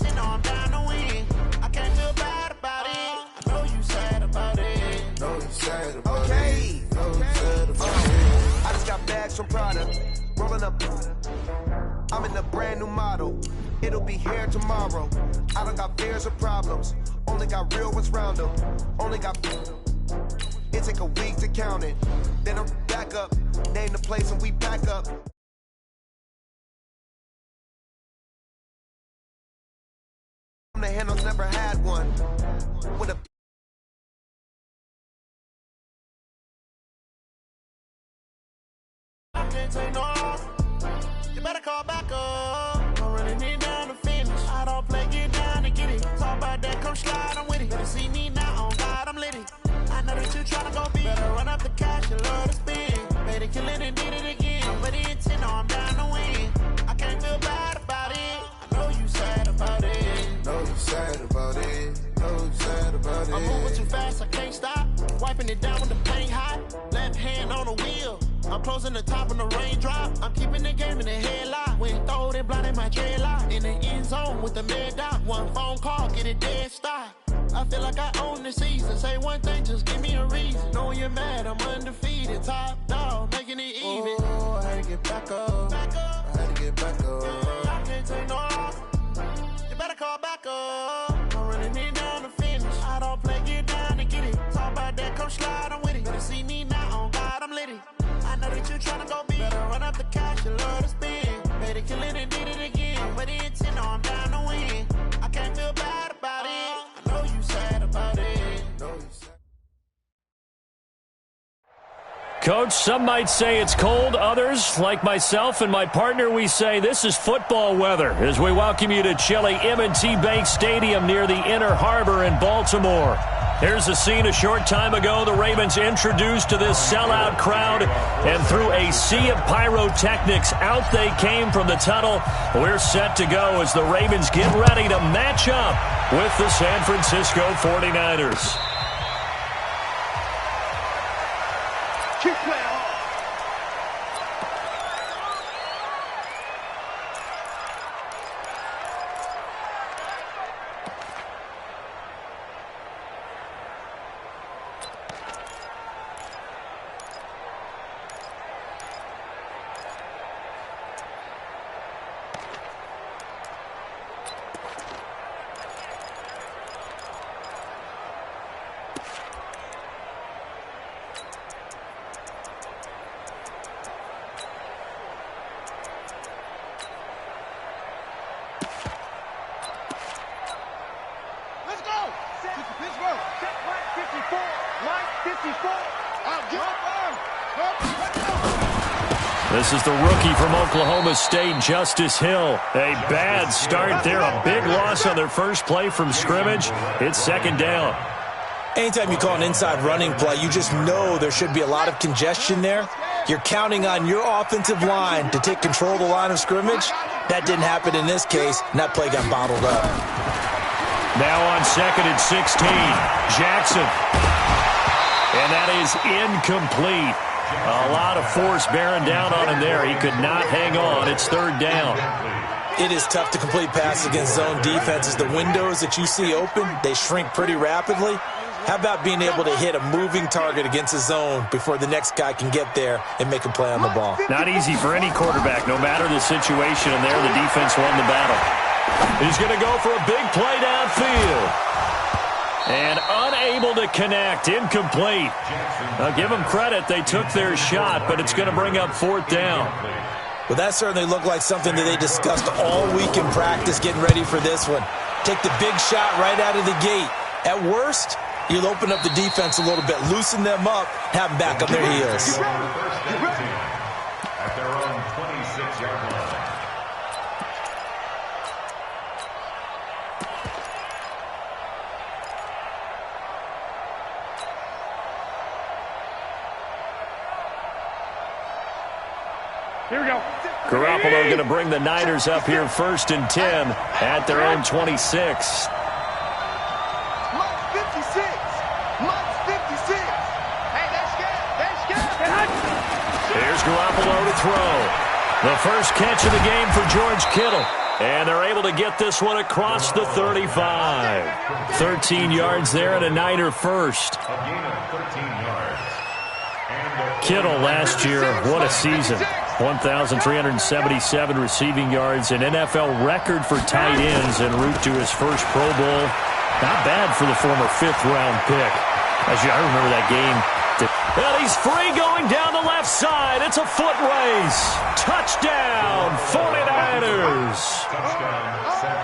intent, no, I'm down to win. I can't feel bad about it. I know you sad about it. Know you sad about it. Know you sad about it. I just got bags from Prada, rolling up. I'm in a brand new model. It'll be here tomorrow. I don't got fears or problems. Only got real ones round them. Only got. It take a week to count it. Then I'm back up. Name the place and we back up. The handles never had one. With a. I can't take no off. You better call back up. I'm running it down to finish. I don't play, get down to get it. Talk about that, come slide, I'm with it. Better see me now, on God, I'm lit it. I know that you tryna go big. Better run up the cash, you love to spend. Made it, kill it, and did it again. But the intent, no, I'm down to win. I can't feel bad about it. I know you sad about it. Know you sad about it. Know you sad about it. I'm moving too fast, I can't stop. Wiping it down with the paint hot. Left hand on the wheel. I'm closing the top on the raindrop. I'm keeping the game in the headlock. When throwed and blinded my dreadlock. In the end zone with the mad dot. One phone call, get it dead stop. I feel like I own the season. Say one thing, just give me a reason. Knowing you're mad, I'm undefeated. Top dog, making it even. Oh, I had to get back up. I had to get back up. I can't take no off. You better call back up. I'm running it down to finish. I don't play, get down to get it. Talk about that, come slide, I'm with it. Better see me now, on God, I'm lit it. I know that you tryna go big. Better run up the cash, you love to spend. Made it, kill it, and did it again. But the intent, no, I'm down to win. I can't feel bad about it. I know you sad about it. Know you sad. Coach, some might say it's cold. Others, like myself and my partner, we say this is football weather as we welcome you to chilly M&T Bank Stadium near the Inner Harbor in Baltimore. Here's a scene a short time ago. The Ravens introduced to this sellout crowd, and through a sea of pyrotechnics, out they came from the tunnel. We're set to go as the Ravens get ready to match up with the San Francisco 49ers. Keep playing hard. This is the rookie from Oklahoma State, Justice Hill. A bad start there, a big loss on their first play from scrimmage. It's second down. Anytime you call an inside running play, you just know there should be a lot of congestion there. You're counting on your offensive line to take control of the line of scrimmage. That didn't happen in this case, and that play got bottled up. Now on second and 16, Jackson. And that is incomplete. A lot of force bearing down on him there. He could not hang on. It's third down. It is tough to complete passes against zone defenses. The windows that you see open, they shrink pretty rapidly. How about being able to hit a moving target against a zone before the next guy can get there and make a play on the ball? Not easy for any quarterback, no matter the situation. And there, the defense won the battle. He's going to go for a big play downfield. And unable to connect, incomplete. I'll give them credit. They took their shot, but it's going to bring up fourth down. Well, that certainly looked like something that they discussed all week in practice getting ready for this one. Take the big shot right out of the gate. At worst, you'll open up the defense a little bit, loosen them up, have them back on their heels. At their own 26-yard line. Here we go. Garoppolo going to bring the Niners up here first and 10 at their own 26. Mark 56. Mark 56. Hey, they're scared. Here's Garoppolo to throw. The first catch of the game for George Kittle. And they're able to get this one across the 35. 13 yards there and a Niner first. A gain of 13 yards. Kittle last year, what a season. 1,377 receiving yards, an NFL record for tight ends en route to his first Pro Bowl. Not bad for the former fifth-round pick. I remember that game. And he's free going down the left side. It's a foot race. Touchdown, 49ers.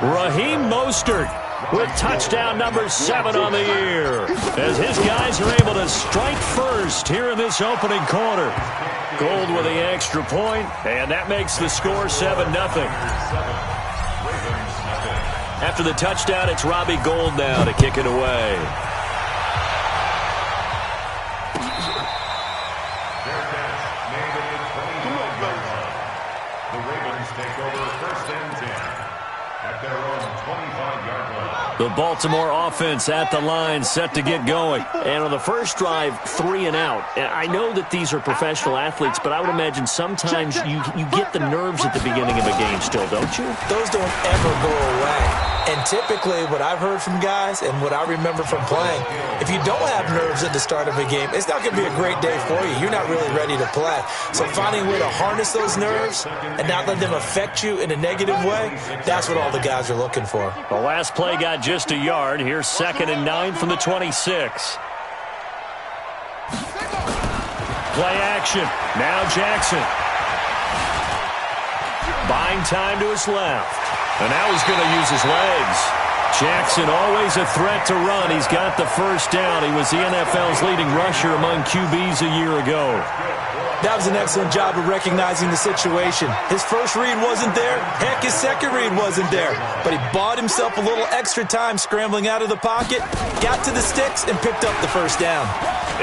Raheem Mostert with touchdown number 7 on the year, as his guys are able to strike first here in this opening quarter. Gold with the extra point, and that makes the score 7-0. After the touchdown, it's Robbie Gould now to kick it away. The Ravens take over first and 10 at their own 25-yard line. The Baltimore offense at the line, set to get going. And on the first drive, 3 and out. And I know that these are professional athletes, but I would imagine sometimes you get the nerves at the beginning of a game still, don't you? Those don't ever go away. And typically what I've heard from guys and what I remember from playing, if you don't have nerves at the start of a game, it's not going to be a great day for you. You're not really ready to play. So finding a way to harness those nerves and not let them affect you in a negative way, that's what all the guys are looking for. The last play got just a yard. Here's 2nd and 9 from the 26. Play action. Now Jackson. Buying time to his left. And now he's going to use his legs. Jackson, always a threat to run. He's got the first down. He was the NFL's leading rusher among QBs a year ago. That was an excellent job of recognizing the situation. His first read wasn't there. Heck, his second read wasn't there. But he bought himself a little extra time scrambling out of the pocket, got to the sticks, and picked up the first down.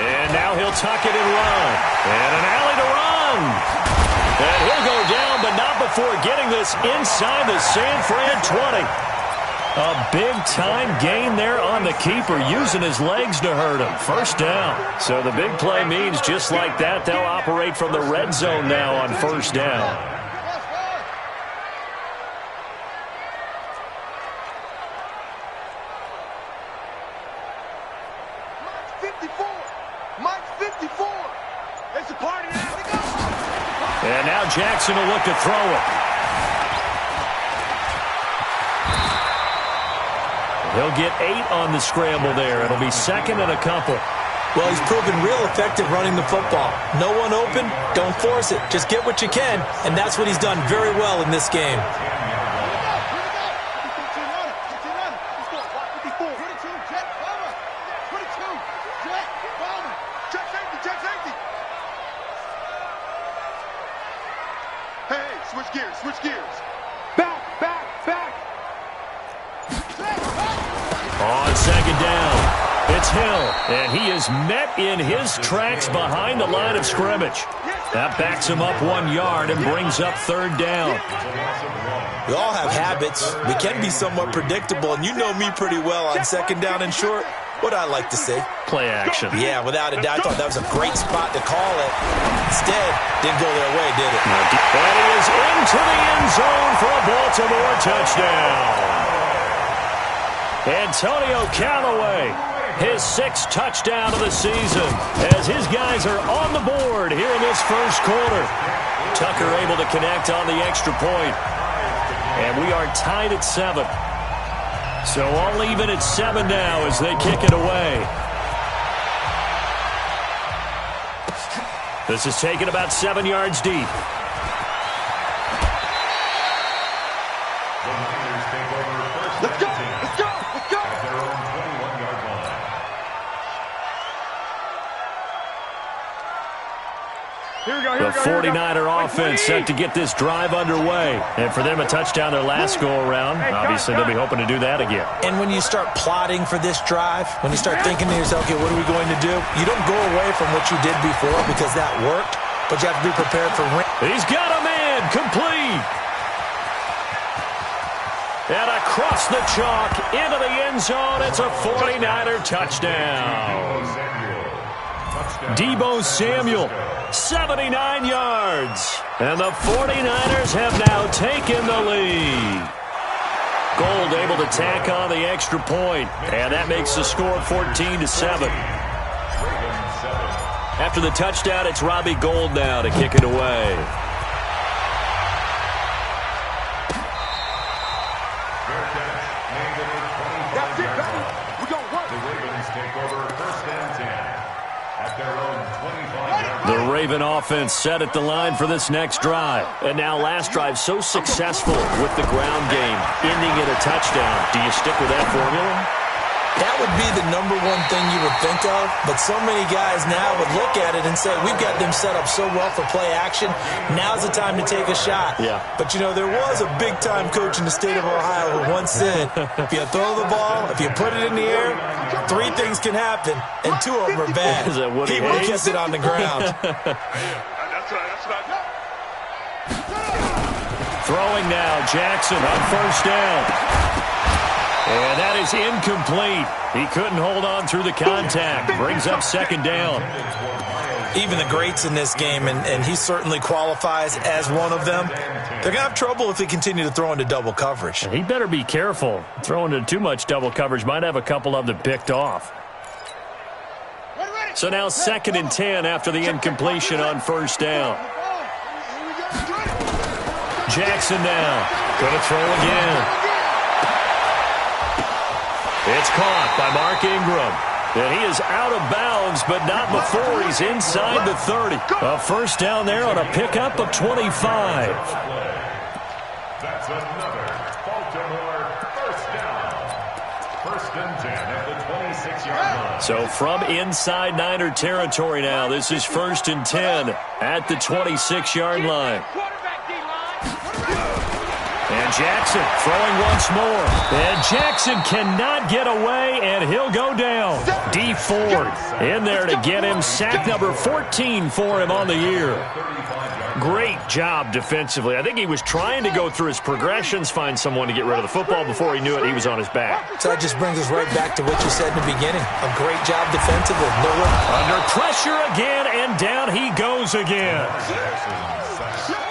And now he'll tuck it and run. And an alley to run. And he'll go down, but not before getting this inside the San Fran 20. A big-time gain there on the keeper, using his legs to hurt him. First down. So the big play means just like that, they'll operate from the red zone now on first down. Mike 54. It's a party now. And now Jackson will look to throw it. He'll get 8 on the scramble there. It'll be 2nd and a couple. Well, he's proven real effective running the football. No one open, don't force it. Just get what you can, and that's what he's done very well in this game. Switch gears. Back. On 2nd down, it's Hill, and he is met in his tracks behind the line of scrimmage. That backs him up 1 yard and brings up 3rd down. We all have habits. We can be somewhat predictable, and you know me pretty well on 2nd down and short. What I like to see. Play action. Yeah, without a doubt. I thought that was a great spot to call it. Instead, didn't go their way, did it? And he is into the end zone for a Baltimore touchdown. Antonio Callaway, his 6th touchdown of the season, as his guys are on the board here in this first quarter. Tucker able to connect on the extra point. And we are tied at 7. So all even at 7 now as they kick it away. This is taken about 7 yards deep. Let's go. At their own 21-yard line. The 49er offense set to get this drive underway. And for them, a touchdown their last go-around. Obviously, they'll be hoping to do that again. And when you start plotting for this drive, when you start thinking to yourself, okay, what are we going to do? You don't go away from what you did before because that worked, but you have to be prepared for... He's got a man, complete. And across the chalk, into the end zone, it's a 49er touchdown. Deebo Samuel, 79 yards. And the 49ers have now taken the lead. Gold able to tack on the extra point, and that makes the score 14-7. After the touchdown, it's Robbie Gold now to kick it away. That's it, baby. We're going to work. The Ravens take over 1st and 10 at their own 25-yard line. The Raven offense set at the line for this next drive. And now last drive so successful with the ground game, ending in a touchdown. Do you stick with that formula? That would be the number one thing you would think of, but so many guys now would look at it and say, we've got them set up so well for play action, now's the time to take a shot. Yeah. But, you know, there was a big-time coach in the state of Ohio who once said, if you throw the ball, if you put it in the air, 3 things can happen, and 2 of them are bad. Is that what he would have kept it on the ground. Throwing now, Jackson on 1st down. And that is incomplete. He couldn't hold on through the contact. Brings up 2nd down. Even the greats in this game, and he certainly qualifies as one of them, they're going to have trouble if they continue to throw into double coverage. He better be careful. Throwing into too much double coverage might have a couple of them picked off. So now 2nd and 10 after the incompletion on 1st down. Jackson now. Going to throw again. It's caught by Mark Ingram. And he is out of bounds, but not before he's inside the 30. A 1st down there on a pickup of 25. That's another Baltimore 1st down. 1st and 10 at the 26-yard line. So from inside Niner territory now, this is 1st and 10 at the 26-yard line. And Jackson throwing once more. And Jackson cannot get away, and he'll go down. D Ford in there to get him. Sack number 14 for him on the year. Great job defensively. I think he was trying to go through his progressions, find someone to get rid of the football. Before he knew it, he was on his back. So that just brings us right back to what you said in the beginning. A great job defensively. Under pressure again, and down he goes again.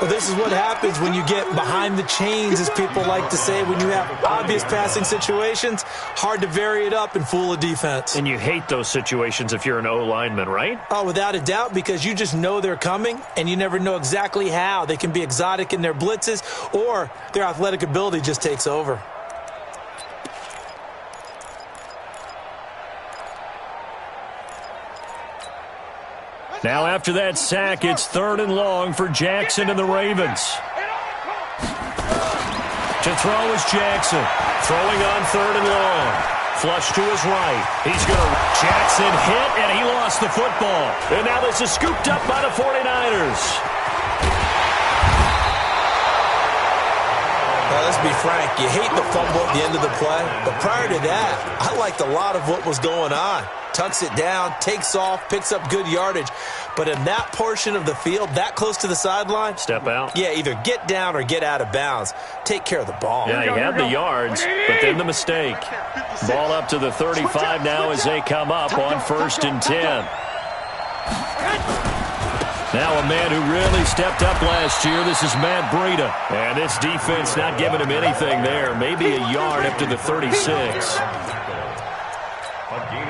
Well, this is what happens when you get behind the chains, as people like to say. When you have obvious passing situations, hard to vary it up and fool a defense. And you hate those situations if you're an O-lineman, right? Oh, without a doubt, because you just know they're coming, and you never know exactly how. They can be exotic in their blitzes, or their athletic ability just takes over. Now after that sack, it's 3rd and long for Jackson and the Ravens. To throw is Jackson. Throwing on 3rd and long. Flush to his right. He's going to... Jackson hit, and he lost the football. And now this is scooped up by the 49ers. Now, let's be frank. You hate the fumble at the end of the play. But prior to that, I liked a lot of what was going on. Tucks it down, takes off, picks up good yardage. But in that portion of the field, that close to the sideline... Step out. Yeah, either get down or get out of bounds. Take care of the ball. Yeah, he had the yards, but then the mistake. Ball up to the 35 now as they come up on 1st and 10. Now a man who really stepped up last year, this is Matt Breida. And this defense not giving him anything there. Maybe a yard up to the 36.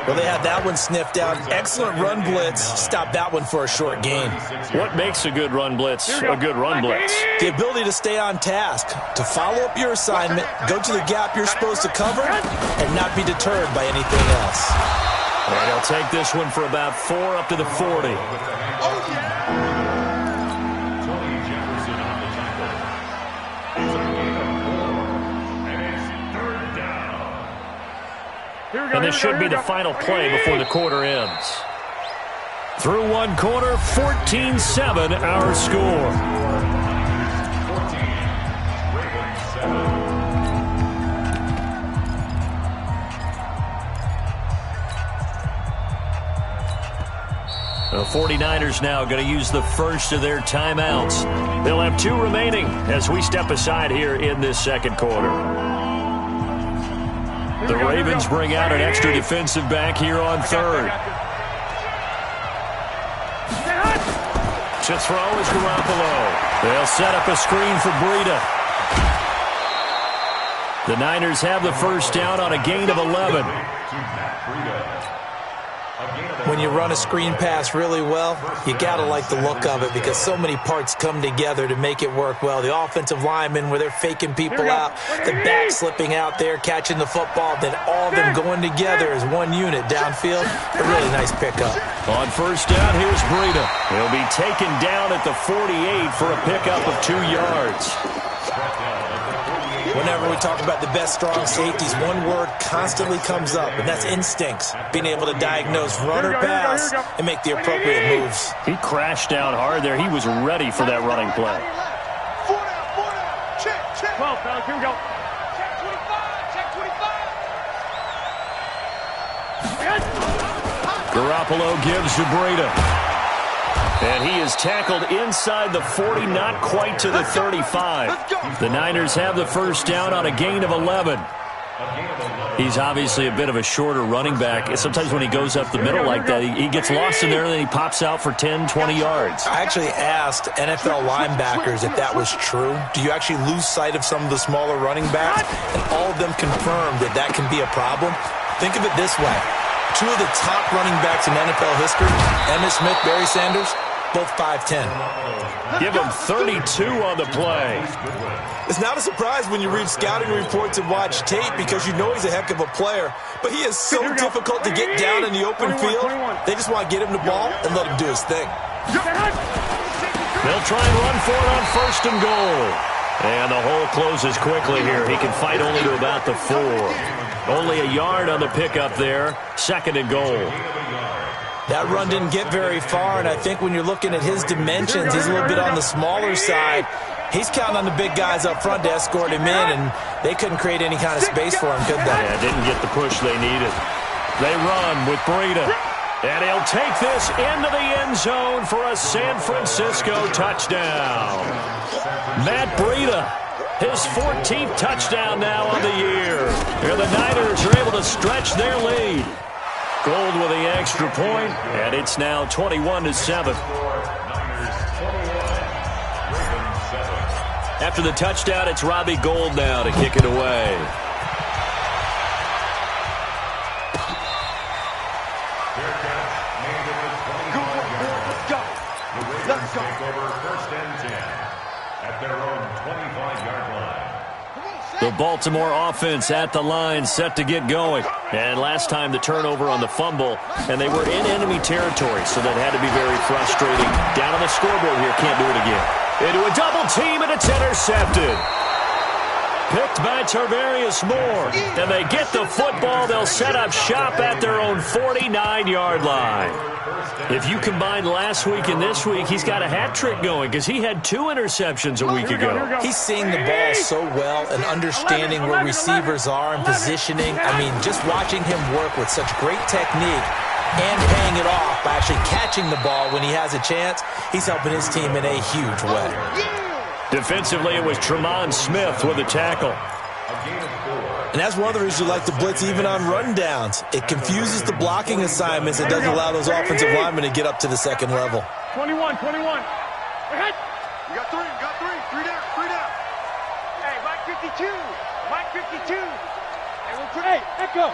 Well, they had that one sniffed out. Excellent run blitz. Stop that one for a short gain. What makes a good run blitz a good run blitz? The ability to stay on task, to follow up your assignment, go to the gap you're supposed to cover, and not be deterred by anything else. And he'll take this one for about 4 up to the 40. And this should be the final play before the quarter ends. Through one quarter, 14-7 our score. 14. The 49ers now going to use the first of their timeouts. They'll have 2 remaining as we step aside here in this second quarter. The Ravens bring out an extra defensive back here on 3rd. To throw is Garoppolo. They'll set up a screen for Breida. The Niners have the first down on a gain of 11. When you run a screen pass really well, you got to like the look of it because so many parts come together to make it work well. The offensive linemen, where they're faking people out, the back slipping out there, catching the football, then all of them going together as one unit downfield. A really nice pickup. On first down, here's Breida. He'll be taken down at the 48 for a pickup of 2 yards. Whenever we talk about the best strong safeties, one word constantly comes up, and that's instincts. Being able to diagnose run or pass and make the appropriate moves. He crashed down hard there. He was ready for that running play. 4 down. Check. 12, fellas, here we go. Check 25. Garoppolo gives to Breida. And he is tackled inside the 40, not quite to the 35. The Niners have the first down on a gain of 11. He's obviously a bit of a shorter running back. Sometimes when he goes up the middle like that, he gets lost in there, and then he pops out for 10, 20 yards. I actually asked NFL linebackers if that was true. Do you actually lose sight of some of the smaller running backs? And all of them confirmed that that can be a problem. Think of it this way. 2 of the top running backs in NFL history, Emmitt Smith, Barry Sanders, both 5'10". Give him 32 on the play. It's not a surprise when you read scouting reports and watch tape because you know he's a heck of a player, but he is so difficult to get down in the open field. They just want to get him the ball and let him do his thing. They'll try and run for it on first and goal. And the hole closes quickly here. He can fight only to about the 4. Only a yard on the pickup there. Second and goal. That run didn't get very far, and I think when you're looking at his dimensions, he's a little bit on the smaller side. He's counting on the big guys up front to escort him in, and they couldn't create any kind of space for him, could they? Yeah, didn't get the push they needed. They run with Breida. And he'll take this into the end zone for a San Francisco touchdown. Matt Breida, his 14th touchdown now on the year. Here the Niners are able to stretch their lead. Gold with the extra point, and it's now 21-7. After the touchdown, it's Robbie Gould now to kick it away. Let's go. Over first and 10 at their own 25-yard line. The Baltimore offense at the line, set to get going. And last time the turnover on the fumble, and they were in enemy territory, so that had to be very frustrating. Down on the scoreboard here, can't do it again. Into a double team, and it's intercepted. Picked by Tarvarius Moore. And they get the football. They'll set up shop at their own 49-yard line. If you combine last week and this week, he's got a hat trick going because he had 2 interceptions a week ago. He's seeing the ball so well and understanding where receivers are and positioning. I mean, just watching him work with such great technique and paying it off by actually catching the ball when he has a chance, he's helping his team in a huge way. Defensively, it was Tremont Smith with a tackle. And that's one of the reasons you like to blitz even on rundowns. It confuses the blocking assignments. It doesn't allow those offensive linemen to get up to the second level. 21. Ahead. You got 3. 3 down. Hey, Mike 52. Hey, echo.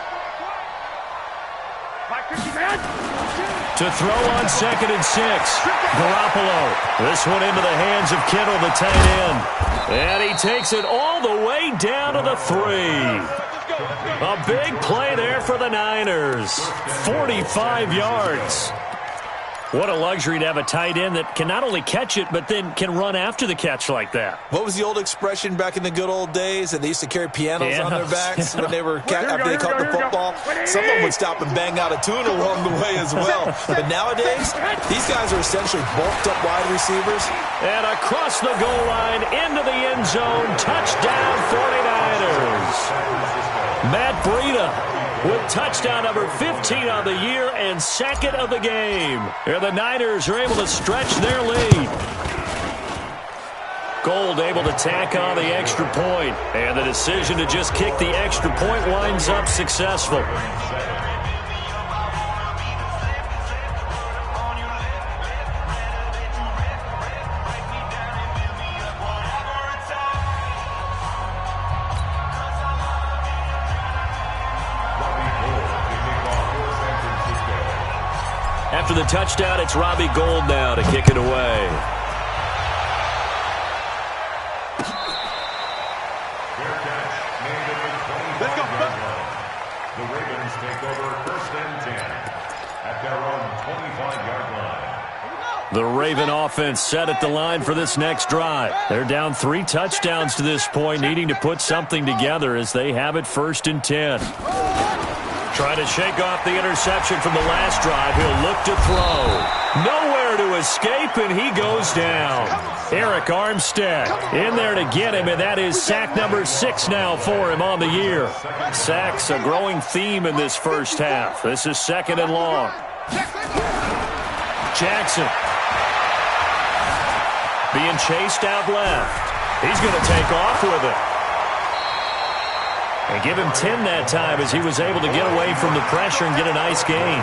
Mike 50, man. To throw on 2nd and 6. Garoppolo. This one into the hands of Kittle, the tight end. And he takes it all the way down to the 3. A big play there for the Niners. 45 yards. What a luxury to have a tight end that can not only catch it, but then can run after the catch like that. What was the old expression back in the good old days? That they used to carry pianos on their backs when they were after they caught the football. Some of them would stop and bang out a tune along the way as well. But nowadays, these guys are essentially bulked up wide receivers. And across the goal line, into the end zone, touchdown 49ers. Matt Breida with touchdown number 15 on the year and 2nd of the game. Here the Niners are able to stretch their lead. Gould able to tack on the extra point, and the decision to just kick the extra point winds up successful. After the touchdown, it's Robbie Gould now to kick it away. Let's go. The Ravens take over 1st and 10 at their own 25-yard line. The Raven offense set at the line for this next drive. They're down 3 touchdowns to this point, needing to put something together as they have it 1st and 10. Trying to shake off the interception from the last drive. He'll look to throw. Nowhere to escape, and he goes down. Eric Armstead in there to get him, and that is sack number 6 now for him on the year. Sacks a growing theme in this first half. This is 2nd and long. Jackson being chased out left. He's going to take off with it. And give him 10 that time as he was able to get away from the pressure and get a nice gain.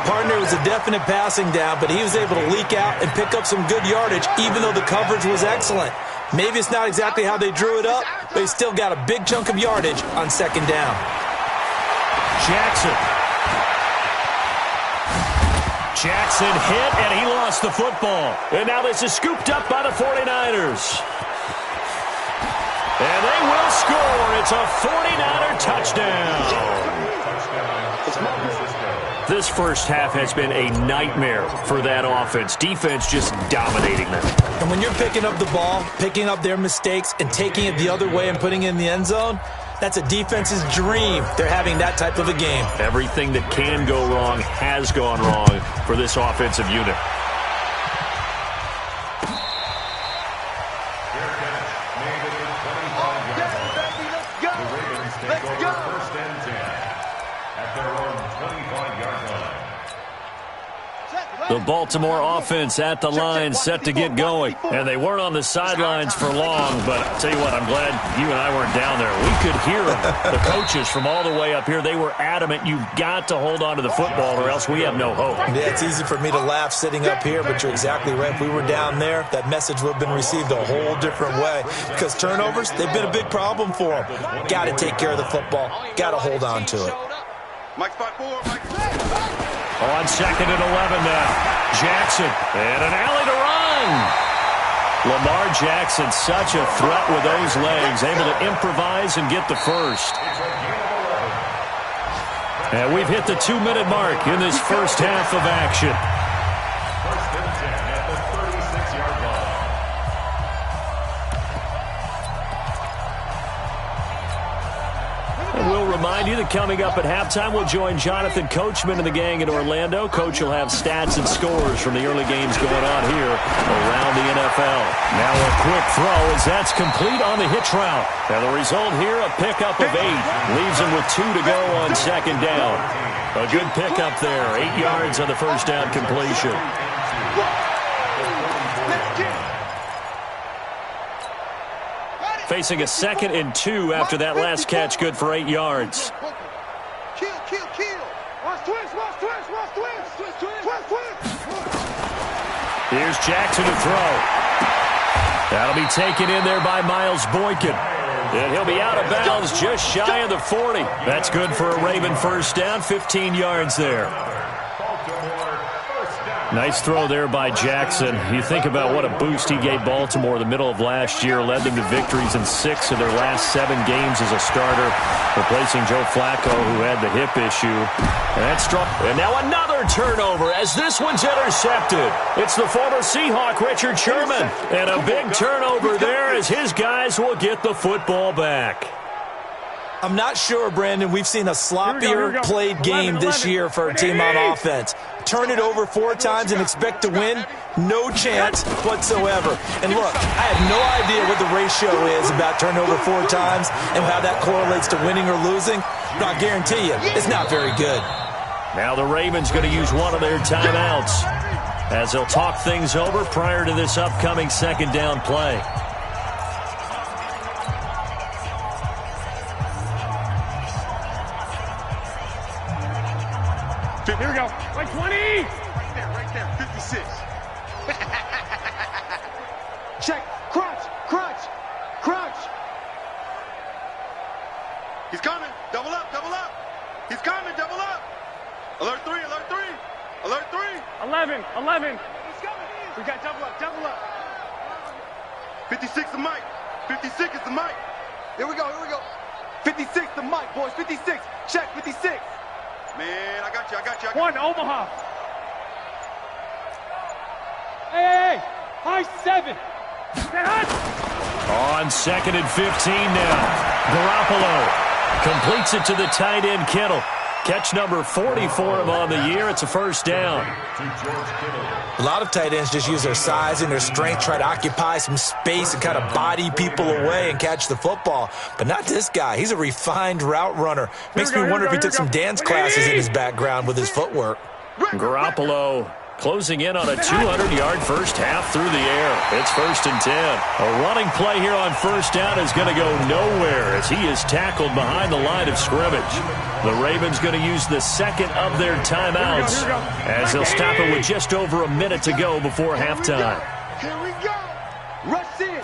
Partner was a definite passing down, but he was able to leak out and pick up some good yardage, even though the coverage was excellent. Maybe it's not exactly how they drew it up, but he still got a big chunk of yardage on 2nd down. Jackson hit, and he lost the football. And now this is scooped up by the 49ers. And they will score. It's a 49er touchdown. This first half has been a nightmare for that offense. Defense just dominating them. And when you're picking up the ball, picking up their mistakes, and taking it the other way and putting it in the end zone, that's a defense's dream. They're having that type of a game. Everything that can go wrong has gone wrong for this offensive unit. The Baltimore offense at the line, set to get going. And they weren't on the sidelines for long, but I'll tell you what, I'm glad you and I weren't down there. We could hear them. The coaches from all the way up here, they were adamant, you've got to hold on to the football or else we have no hope. Yeah, it's easy for me to laugh sitting up here, but you're exactly right. If we were down there, that message would have been received a whole different way. Because turnovers, they've been a big problem for them. Got to take care of the football. Got to hold on to it. Mike spot 4, Mike. On 2nd and 11 now. Jackson and an alley to run. Lamar Jackson, such a threat with those legs, able to improvise and get the first. And we've hit the 2-minute mark in this first half of action. 1st and 10 at the 36-yard line. And we'll remind you that coming up at halftime, we'll join Jonathan Coachman and the gang in Orlando. Coach will have stats and scores from the early games going on here around the NFL. Now a quick throw as that's complete on the hitch route. And the result here, a pickup of 8. Leaves him with 2 to go on 2nd down. A good pickup there. 8 yards on the first down completion. Facing a 2nd and 2 after that last catch, good for 8 yards. Kill. Watch twist. Here's Jackson to throw. That'll be taken in there by Miles Boykin. And he'll be out of bounds just shy of the 40. That's good for a Raven first down, 15 yards there. Nice throw there by Jackson. You think about what a boost he gave Baltimore in the middle of last year, led them to victories in 6 of their last 7 games as a starter, replacing Joe Flacco, who had the hip issue. And that's strong. And now another turnover as this one's intercepted. It's the former Seahawk, Richard Sherman. And a big turnover there as his guys will get the football back. I'm not sure, Brandon, we've seen a sloppier played game this year for a team on offense. Turn it over 4 times and expect to win? No chance whatsoever. And look, I have no idea what the ratio is about turnover 4 times and how that correlates to winning or losing, but I guarantee you, it's not very good. Now the Ravens going to use one of their timeouts as they'll talk things over prior to this upcoming 2nd down play. Here we go. Like 20. Right there. 56. Check. Crunch. He's coming. Double up. He's coming. Double up. Alert 3. 11. We got double up. 56 the mic. 56 is the mic. Here we go. 56 the mic, boys. 56. Check 56. Man, I got you. One, Omaha. Hey. High 7. On 2nd and 15 now. Garoppolo completes it to the tight end, Kittle. Catch number 40 for him on the year. It's a first down. A lot of tight ends just use their size and their strength, try to occupy some space and kind of body people away and catch the football. But not this guy. He's a refined route runner. Makes me wonder if he took some dance classes in his background with his footwork. Garoppolo closing in on a 200-yard first half through the air. It's 1st and 10. A running play here on first down is going to go nowhere as he is tackled behind the line of scrimmage. The Ravens going to use the second of their timeouts as they'll stop it with just over a minute to go before halftime. Here we go. Rush in.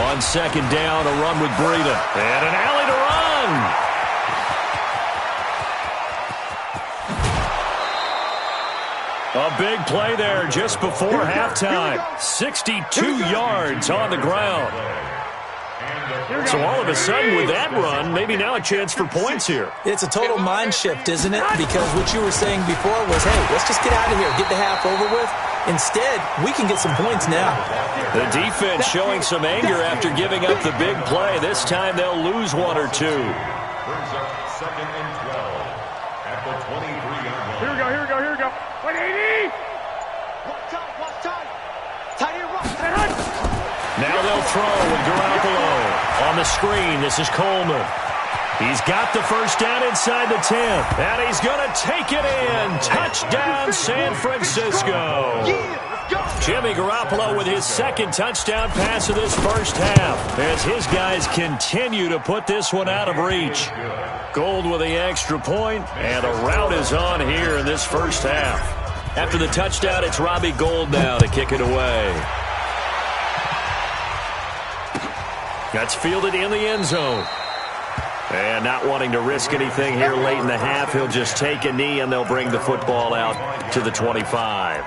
On 2nd down, a run with Breida. And an alley to run. A big play there just before halftime. 62 yards on the ground. So all of a sudden with that run, maybe now a chance for points here. It's a total mind shift, isn't it? Because what you were saying before was, hey, let's just get out of here, get the half over with. Instead, we can get some points now. The defense showing some anger after giving up the big play. This time they'll lose one or two. Brings up 2nd and 12 at the 23-yard line. Here we go. 180. Watch time. Tight end run. Now they'll throw with Garoppolo. On the screen, this is Coleman. He's got the first down inside the 10. And he's going to take it in. Touchdown, San Francisco. Jimmy Garoppolo with his second touchdown pass of this first half as his guys continue to put this one out of reach. Gold with the extra point, and a rout is on here in this first half. After the touchdown, it's Robbie Gould now to kick it away. That's fielded in the end zone. And not wanting to risk anything here late in the half, he'll just take a knee, and they'll bring the football out to the 25.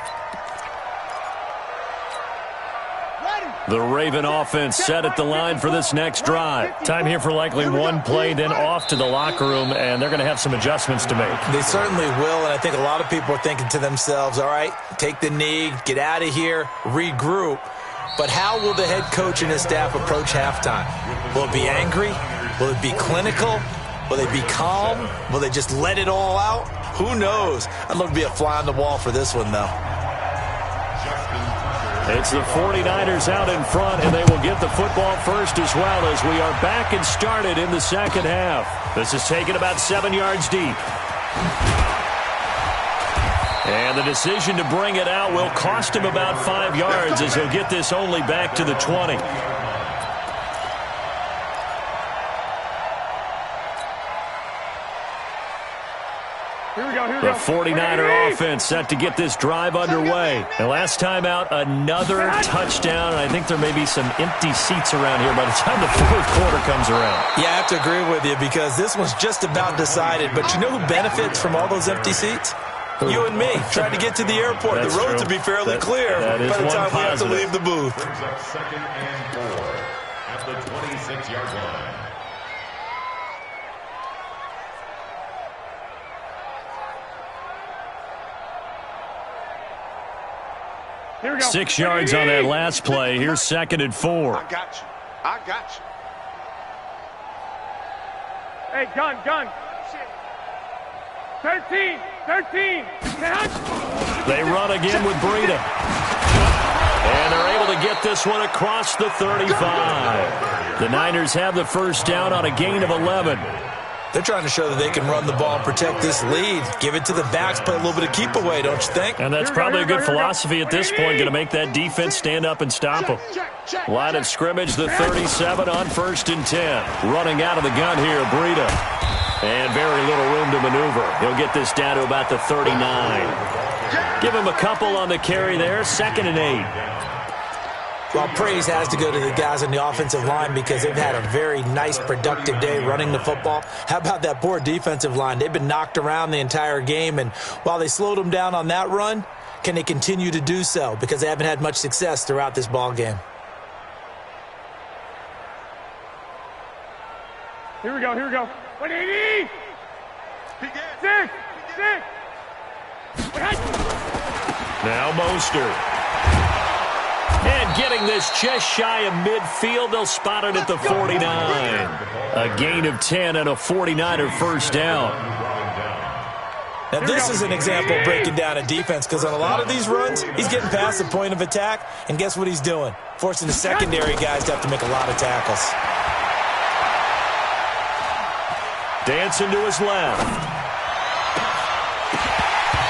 The Raven offense set at the line for this next drive. Time here for likely one play, then off to the locker room, and they're going to have some adjustments to make. They certainly will, and I think a lot of people are thinking to themselves, all right, take the knee, get out of here, regroup. But how will the head coach and his staff approach halftime? Will it be angry? Will it be clinical? Will they be calm? Will they just let it all out? Who knows? I'd love to be a fly on the wall for this one, though. It's the 49ers out in front, and they will get the football first as well as we are back and started in the second half. This is taken about 7 yards deep. And the decision to bring it out will cost him about 5 yards as he'll get this only back to the 20. The 49er offense set to get this drive underway. And last time out, another touchdown. And I think there may be some empty seats around here by the time the fourth quarter comes around. Yeah, I have to agree with you because this one's just about decided. But you know who benefits from all those empty seats? You and me, trying to get to the airport. The roads will be fairly clear by the time we have to leave the booth. Brings up 2nd and 4 at the 26-yard line. Here we go. 6 yards on that last play. Here's 2nd and 4. I got you. Hey, gun. 13. They run again with Breida. And they're able to get this one across the 35. The Niners have the first down on a gain of 11. They're trying to show that they can run the ball and protect this lead. Give it to the backs, play a little bit of keep away, don't you think? And that's probably a good philosophy at this point, going to make that defense stand up and stop them. Line of scrimmage, the 37 on 1st and 10. Running out of the gun here, Breida. And very little room to maneuver. He'll get this down to about the 39. Give him a couple on the carry there, 2nd and 8. Well, praise has to go to the guys on the offensive line because they've had a very nice, productive day running the football. How about that poor defensive line? They've been knocked around the entire game, and while they slowed them down on that run, can they continue to do so? Because they haven't had much success throughout this ball game. Here we go. 180! 6! Now Mostert. And getting this just shy of midfield, they'll spot it at the 49. A gain of 10 and a 49er first down. Now this is an example of breaking down a defense because on a lot of these runs, he's getting past the point of attack, and guess what he's doing? Forcing the secondary guys to have to make a lot of tackles. Dancing to his left.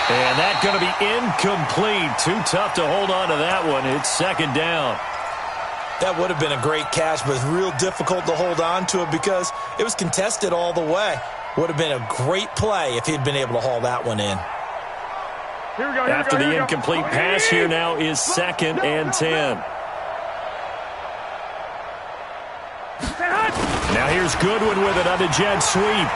And that's going to be incomplete. Too tough to hold on to that one. It's second down. That would have been a great catch, but it's real difficult to hold on to it because it was contested all the way. Would have been a great play if he'd been able to haul that one in. After the incomplete pass, here now is 2nd and 10. Now here's Goodwin with it on the jet sweep.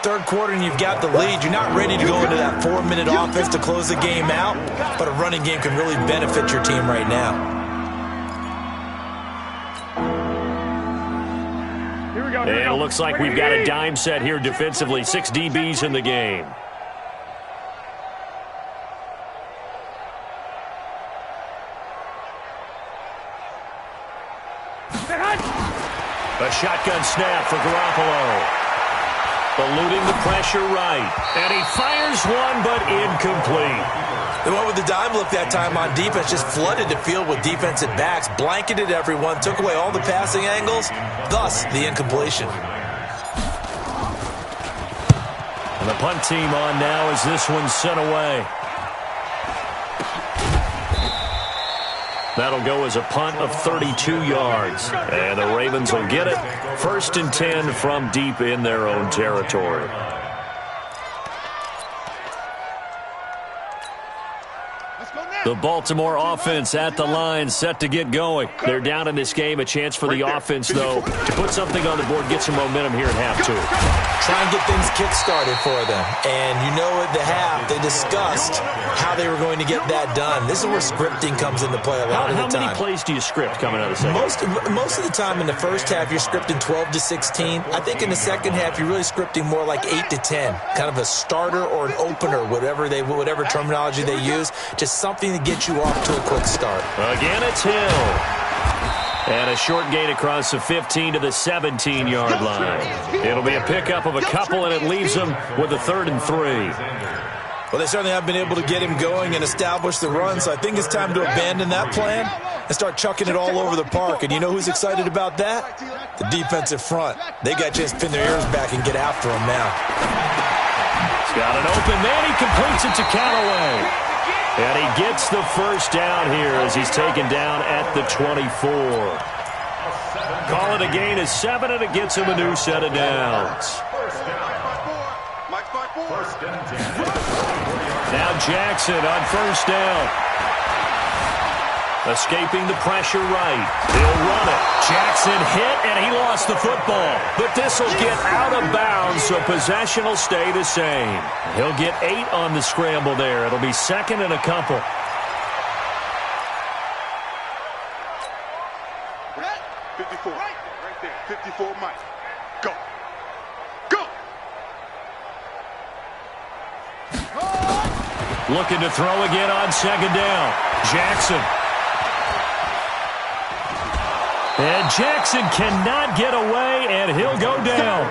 Third quarter and you've got the lead. You're not ready to go into that 4-minute offense to close the game out, but a running game can really benefit your team right now. And it looks like we've got a dime set here defensively. 6 DBs in the game. A shotgun snap for Garoppolo. Eluding the pressure right. And he fires one, but incomplete. The one with the dime look that time on defense just flooded the field with defensive backs, blanketed everyone, took away all the passing angles, thus the incompletion. And the punt team on now as this one's sent away. That'll go as a punt of 32 yards. And the Ravens will get it. 1st and 10 from deep in their own territory. The Baltimore offense at the line, set to get going. They're down in this game. A chance for the offense, though, to put something on the board, get some momentum here at half two. Try and get things kick-started for them. And you know at the half, they discussed how they were going to get that done. This is where scripting comes into play a lot of the time. How many plays do you script coming out of the second? Most of the time in the first half, you're scripting 12 to 16. I think in the second half, you're really scripting more like 8 to 10. Kind of a starter or an opener, whatever terminology they use. Just something to get you off to a quick start. Again, it's Hill. And a short gain across the 15 to the 17-yard line. It'll be a pickup of a couple, and it leaves them with a 3rd and 3. Well, they certainly have been able to get him going and establish the run, so I think it's time to abandon that plan and start chucking it all over the park. And you know who's excited about that? The defensive front. They got a chance to pin their ears back and get after him now. He's got an open man. He completes it to Callaway. And he gets the first down here as he's taken down at the 24. Call it a gain of 7, and it gets him a new set of downs. Now Jackson on 1st down. Escaping the pressure right. He'll run it. Jackson hit, and he lost the football. But this will get out of bounds, so possession will stay the same. He'll get 8 on the scramble there. It'll be 2nd and a couple. Right there. 54, Mike. Go. Go. Looking to throw again on 2nd down. Jackson. And Jackson cannot get away, and he'll go down.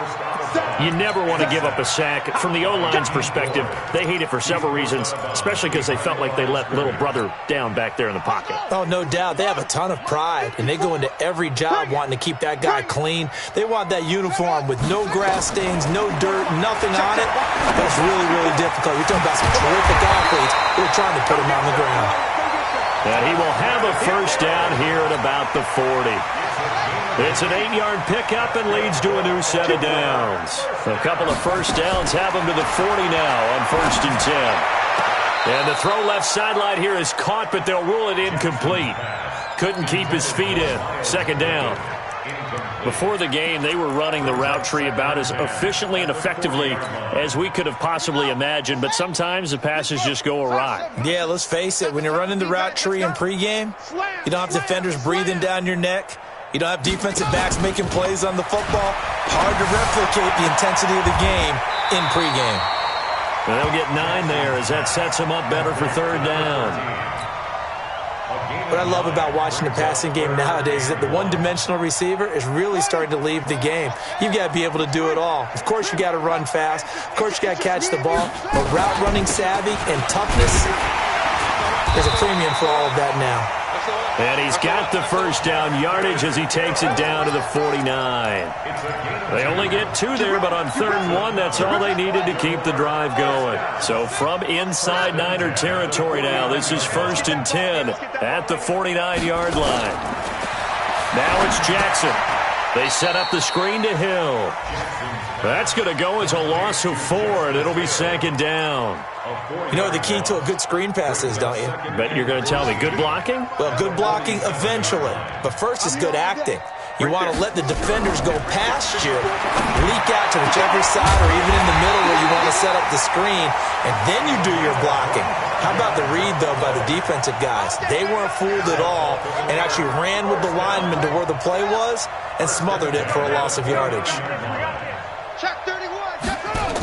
You never want to give up a sack. From the O-line's perspective, they hate it for several reasons, especially because they felt like they let little brother down back there in the pocket. Oh, no doubt. They have a ton of pride, and they go into every job wanting to keep that guy clean. They want that uniform with no grass stains, no dirt, nothing on it. But it's really, really difficult. You're talking about some terrific athletes who are trying to put him on the ground. And he will have a first down here at about the 40. It's an 8-yard pickup and leads to a new set of downs. A couple of first downs have him to the 40 now on 1st and 10. And the throw left sideline here is caught, but they'll rule it incomplete. Couldn't keep his feet in. Second down. Before the game, they were running the route tree about as efficiently and effectively as we could have possibly imagined, but sometimes the passes just go awry. Yeah, let's face it. When you're running the route tree in pregame, you don't have defenders breathing down your neck. You don't have defensive backs making plays on the football. Hard to replicate the intensity of the game in pregame. And they'll get 9 there as that sets them up better for third down. What I love about watching the passing game nowadays is that the one-dimensional receiver is really starting to leave the game. You've got to be able to do it all. Of course, you got to run fast. Of course, you got to catch the ball. But route running savvy and toughness, there's a premium for all of that now. And he's got the first down yardage as he takes it down to the 49. They only get 2 there, but on 3rd and 1, that's all they needed to keep the drive going. So from inside Niner territory now, this is 1st and 10 at the 49-yard line. Now it's Jackson. They set up the screen to Hill. That's going to go as a loss of 4, and it'll be 2nd down. You know what the key to a good screen pass is, don't you? Bet you're going to tell me good blocking? Well, good blocking eventually. But first is good acting. You want to let the defenders go past you, leak out to whichever side or even in the middle where you want to set up the screen, and then you do your blocking. How about the read, though, by the defensive guys? They weren't fooled at all and actually ran with the lineman to where the play was and smothered it for a loss of yardage. Check 31. Check it up.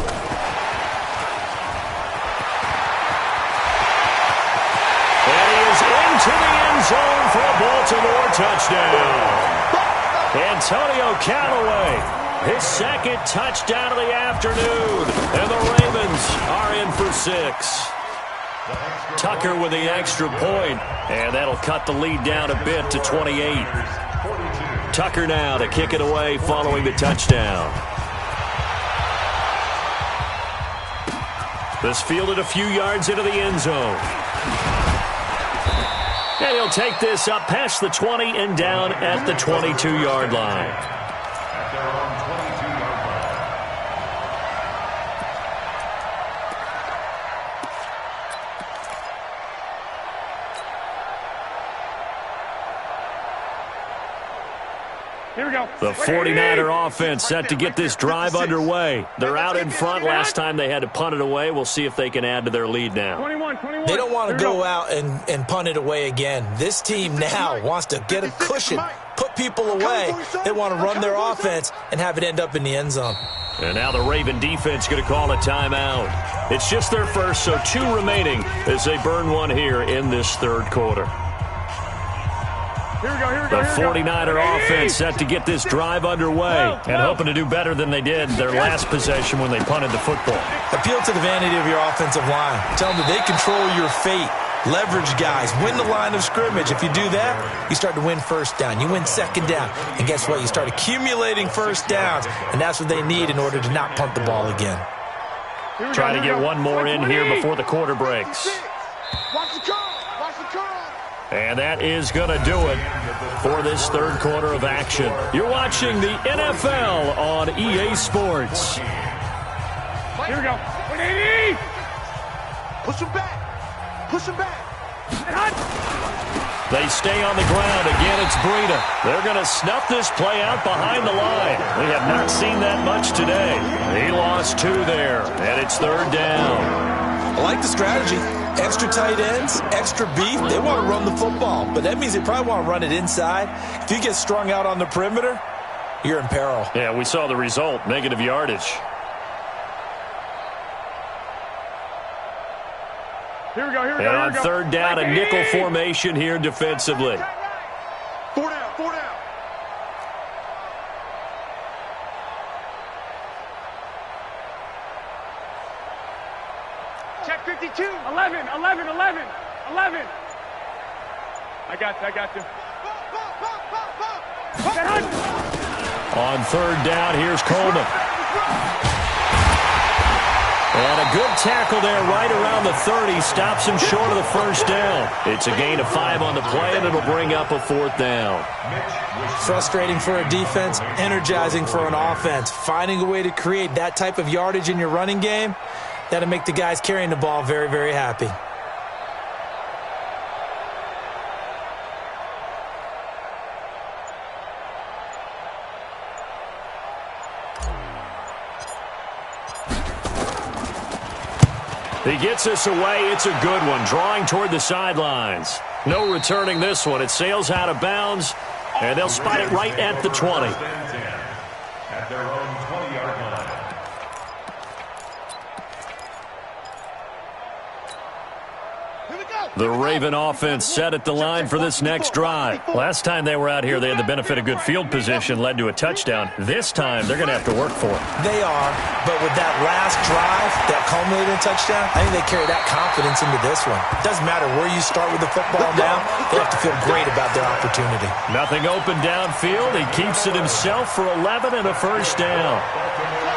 And he is into the end zone for a Baltimore touchdown. Antonio Callaway, his 2nd touchdown of the afternoon. And the Ravens are in for 6. Tucker with the extra point, and that'll cut the lead down a bit to 28. Tucker now to kick it away following the touchdown. This fielded a few yards into the end zone. And he'll take this up past the 20 and down at the 22-yard line. At their own 22-yard line. Here we go. The 49er offense set to get this drive underway. They're out in front. Last time they had to punt it away. We'll see if they can add to their lead now. 21. They don't want to go out and punt it away again. This team now wants to get a cushion, put people away. They want to run their offense and have it end up in the end zone. And now the Raven defense going to call a timeout. It's just their first, so 2 remaining as they burn 1 here in this 3rd quarter. Here we go. The 49er offense set to get this drive underway and hoping to do better than they did their last possession when they punted the football. Appeal to the vanity of your offensive line. Tell them that they control your fate. Leverage guys. Win the line of scrimmage. If you do that, you start to win 1st down. You win 2nd down. And guess what? You start accumulating 1st downs. And that's what they need in order to not punt the ball again. Try to get 1 more in here before the quarter breaks. Watch the curl. Watch the curl. And that is going to do it for this 3rd quarter of action. You're watching the NFL on EA Sports. Here we go. 180. Push him back. Push him back. They stay on the ground. Again, it's Breida. They're going to snuff this play out behind the line. We have not seen that much today. He lost 2 there, and it's 3rd down. I like the strategy. Extra tight ends, extra beef. They want to run the football, but that means they probably want to run it inside. If you get strung out on the perimeter, you're in peril. Yeah, we saw the result, negative yardage. Here we go. And on 3rd down, a nickel formation here defensively. 4 down. 4 down. Check 52. 11. I got you. On 3rd down, here's Coleman. And a good tackle there right around the 30. Stops him short of the 1st down. It's a gain of 5 on the play, and it'll bring up a 4th down. Frustrating for a defense, energizing for an offense. Finding a way to create that type of yardage in your running game, that'll make the guys carrying the ball very, very happy. He gets us away. It's a good one, drawing toward the sidelines. No returning this one. It sails out of bounds, and they'll spot it right at the 20. At their own 20-yard line. The Raven offense set at the line for this next drive. Last time they were out here, they had the benefit of good field position, led to a touchdown. This time, they're going to have to work for it. They are, but with that last drive, that culminating touchdown, I think they carry that confidence into this one. It doesn't matter where you start with the football now, they have to feel great about their opportunity. Nothing open downfield. He keeps it himself for 11 and a first down.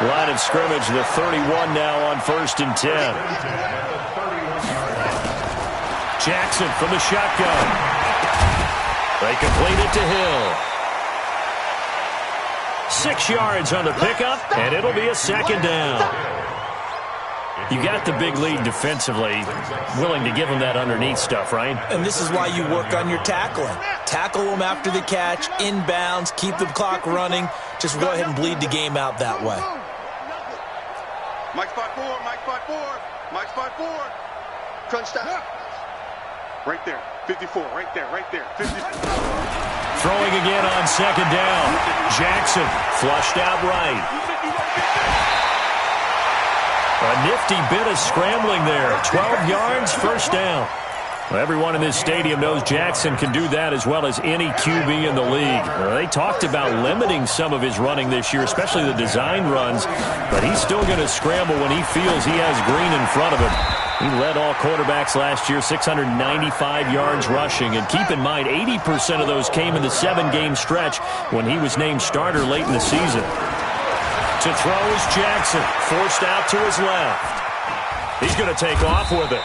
Line of scrimmage, the 31 now on 1st and 10. Jackson from the shotgun. They complete it to Hill. 6 yards on the pickup, and it'll be a second down. You got the big lead defensively, willing to give them that underneath stuff, right? And this is why you work on your tackling. Tackle them after the catch, inbounds, keep the clock running. Just go ahead and bleed the game out that way. Mike spot 4, Mike spot 4, Mike spot 4. Crunch time. Right there, 54, right there, 50. Throwing again on second down. Jackson flushed out right. A nifty bit of scrambling there. 12 yards, first down. Well, everyone in this stadium knows Jackson can do that as well as any QB in the league. They talked about limiting some of his running this year, especially the design runs, but he's still going to scramble when he feels he has green in front of him. He led all quarterbacks last year, 695 yards rushing. And keep in mind, 80% of those came in the 7-game stretch when he was named starter late in the season. To throw is Jackson, forced out to his left. He's going to take off with it.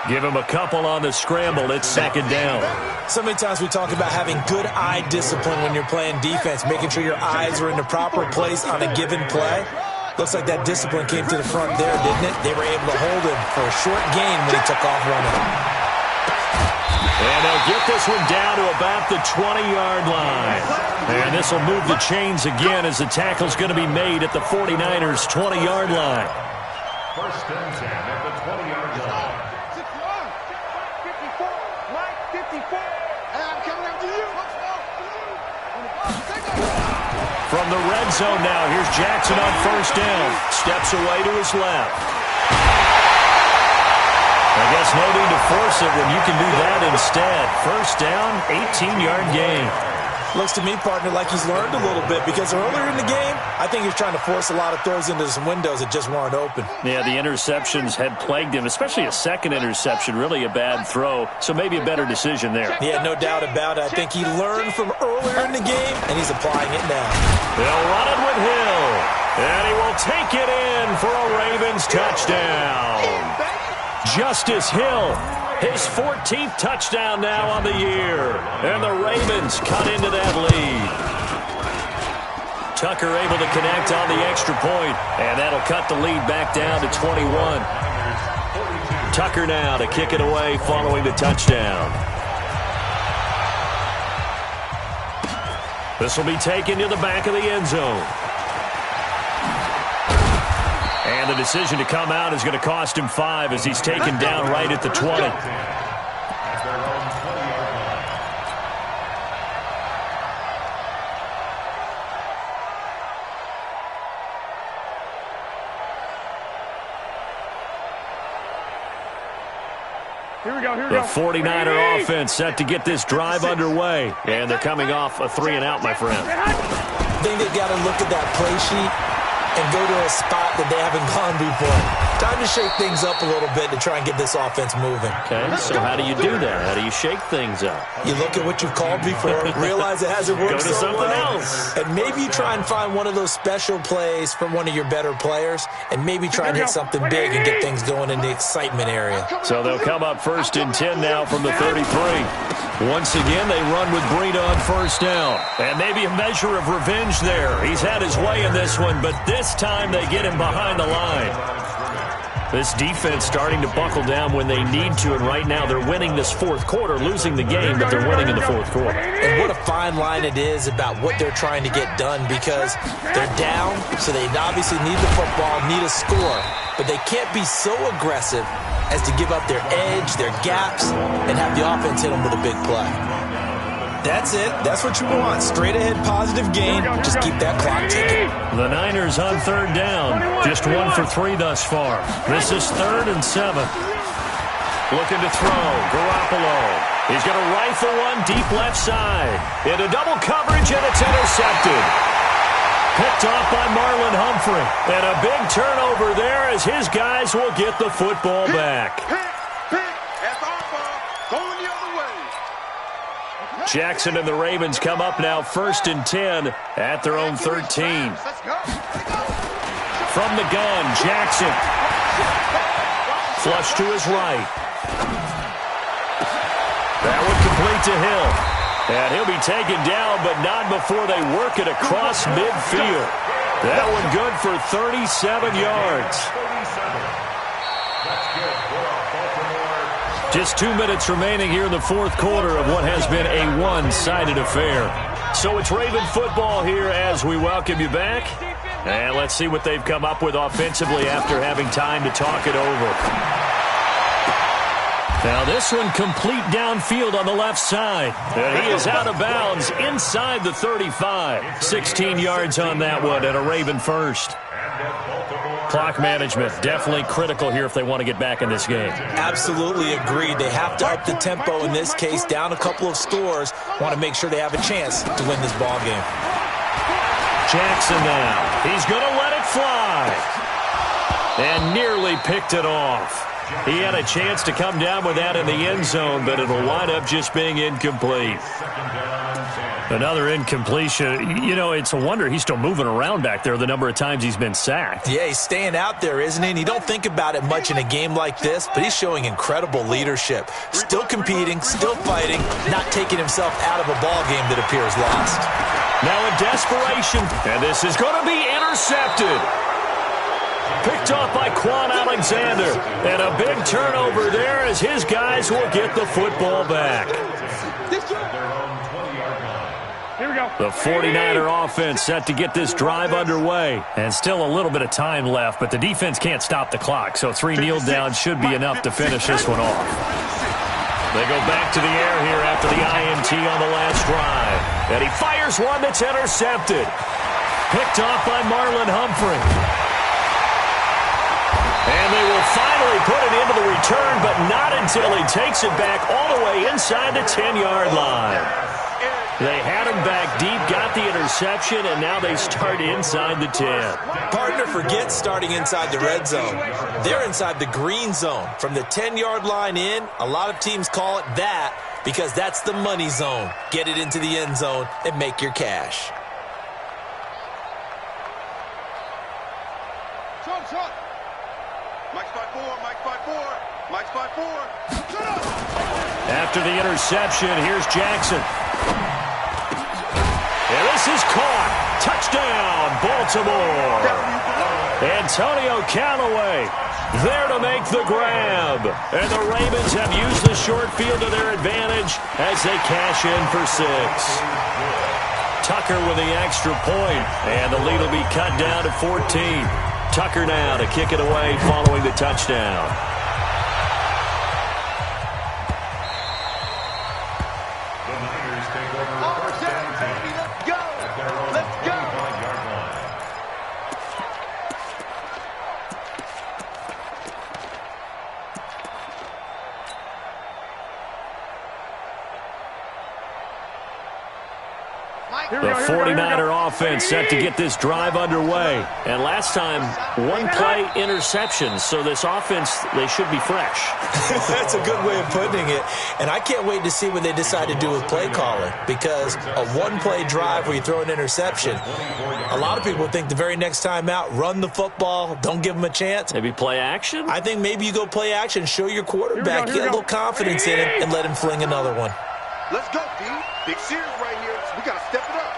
Give him a couple on the scramble. It's second down. So many times we talk about having good eye discipline when you're playing defense, making sure your eyes are in the proper place on a given play. Looks like that discipline came to the front there, didn't it? They were able to hold him for a short gain when he took off running. And they'll get this one down to about the 20-yard line. And this will move the chains again as the tackle's going to be made at the 49ers' 20-yard line. First and 10 at the 20-yard line. 54, Mike, 54. And I'm coming after you. From the red zone now, here's Jackson on first down. Steps away to his left. I guess no need to force it when you can do that instead. First down, 18-yard gain. Looks to me, partner, like he's learned a little bit because earlier in the game, I think he was trying to force a lot of throws into some windows that just weren't open. Yeah, the interceptions had plagued him, especially a second interception, really a bad throw, so maybe a better decision there. Yeah, no doubt about it. I think he learned from earlier in the game, and he's applying it now. They'll run it with Hill, and he will take it in for a Ravens touchdown. Justice Hill. His 14th touchdown now on the year. And the Ravens cut into that lead. Tucker able to connect on the extra point, and that'll cut the lead back down to 21. Tucker now to kick it away following the touchdown. This will be taken to the back of the end zone. And the decision to come out is going to cost him 5 as he's taken down right at the 20. Here we go, here we The go. 49er offense set to get this drive underway. And they're coming off a 3-and-out, my friend. I think they've got to look at that play sheet and go to a spot that they haven't gone before. Time to shake things up a little bit to try and get this offense moving. Okay, so how do you do that? How do you shake things up? You look at what you've called before, realize it hasn't worked Go to something else. and maybe you try and find one of those special plays from one of your better players, and maybe try and hit something big and get things going in the excitement area. So they'll come up 1st and 10 now from the 33. Once again, they run with Breida on first down. And maybe a measure of revenge there. He's had his way in this one, but this time they get him behind the line. This defense starting to buckle down when they need to, and right now they're winning this fourth quarter, losing the game, but they're winning in the fourth quarter. And what a fine line it is about what they're trying to get done, because they're down, so they obviously need the football, need a score, but they can't be so aggressive as to give up their edge, their gaps, and have the offense hit them with a big play. That's it. That's what you want. Straight ahead positive game. Just keep that clock ticking. The Niners on third down. Just 1 for 3 thus far. This is 3rd and 7. Looking to throw. Garoppolo. He's going to rifle one deep left side. Into double coverage, and it's intercepted. Picked off by Marlon Humphrey. And a big turnover there as his guys will get the football back. That's our ball. Going the other way. Jackson and the Ravens come up now 1st and 10 at their own 13. From the gun, Jackson. Flush to his right. That would complete to Hill. And he'll be taken down, but not before they work it across midfield. That one good for 37 yards. Just 2 minutes remaining here in the fourth quarter of what has been a one-sided affair. So it's Raven football here as we welcome you back. And let's see what they've come up with offensively after having time to talk it over. Now this one complete downfield on the left side. And he is out of bounds inside the 35. 16 yards on that one and a Raven first. Clock management, definitely critical here if they want to get back in this game. Absolutely agreed. They have to up the tempo in this case, down a couple of scores. Want to make sure they have a chance to win this ball game. Jackson now. He's going to let it fly. And nearly picked it off. He had a chance to come down with that in the end zone, but it'll wind up just being incomplete. Another incompletion. You know, it's a wonder he's still moving around back there the number of times he's been sacked. Yeah, he's staying out there, isn't he? And you don't think about it much in a game like this, but he's showing incredible leadership. Still competing, still fighting, not taking himself out of a ball game that appears lost. Now in desperation, and this is going to be intercepted. Picked off by Quan Alexander. And a big turnover there as his guys will get the football back. Here we go. The 49er offense set to get this drive underway. And still a little bit of time left, but the defense can't stop the clock. So 3 kneel downs should be enough to finish this one off. They go back to the air here after the INT on the last drive. And he fires one that's intercepted. Picked off by Marlon Humphrey. And they will finally put it into the return, but not until he takes it back all the way inside the 10-yard line. They had him back deep, got the interception, and now they start inside the 10. Partner forgets starting inside the red zone. They're inside the green zone. From the 10-yard line in, a lot of teams call it that because that's the money zone. Get it into the end zone and make your cash. After the interception, here's Jackson. And this is caught. Touchdown, Baltimore. Antonio Callaway there to make the grab. And the Ravens have used the short field to their advantage as they cash in for 6. Tucker with the extra point, and the lead will be cut down to 14. Tucker now to kick it away following the touchdown. The Niners take over first and 10. Let's go! Let's go! The 49er offense set to get this drive underway. And last time, 1 play interception. So this offense, they should be fresh. That's a good way of putting it. And I can't wait to see what they decide to do with play calling. Because a 1-play drive where you throw an interception, a lot of people think the very next time out, run the football, don't give them a chance. Maybe play action? I think maybe you go play action, show your quarterback, get a little confidence in him, and let him fling another one. Let's go, D. Big series right here. We got to step it up.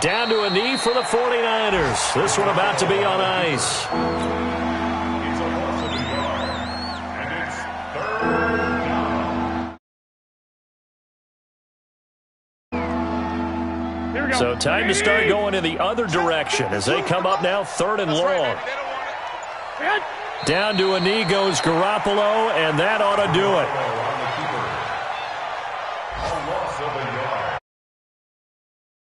Down to a knee for the 49ers. This one about to be on ice. He's a loss of a yard, and it's third down. So time to start going in the other direction as they come up now 3rd and long. Down to a knee goes Garoppolo, and that ought to do it.